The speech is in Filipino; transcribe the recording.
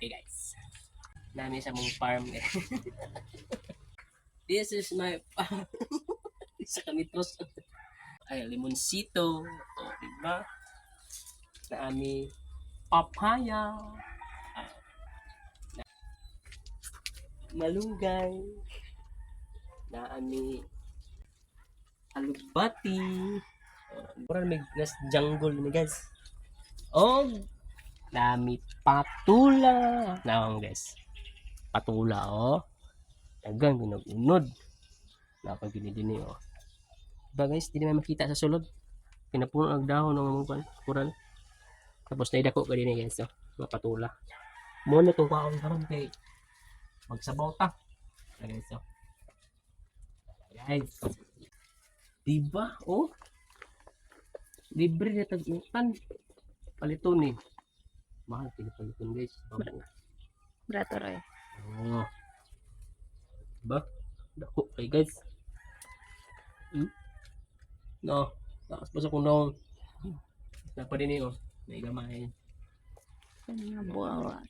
Okay guys. Nami sa mong farm eh. This is my farm. Sa kamitros. Ay, limonsito. O, diba? Naami papaya. Malunggay. Naami alugbati. Mura may nas jungle ni guys. Oh, nami patula. Nawang guys. Patula oh. Dagang ginag-unod. Napag gini oh. Diba guys, di naman makita sa sulod. Pinapuno ang dahon ng mga kural. Tapos naidako ka din guys, oh. Mga patula. Muna itong kaon karon kay magsabaw ta. Guys, oh. Guys. Diba? Oh. Libre na tag-utan. Paliton eh. Mahal pinapaliton guys. Brato Roy. Oh. Diba? Dako kay guys. No. Tapos pa sa kunaw. Napa din eh oh. May gamay. Mga buwawa.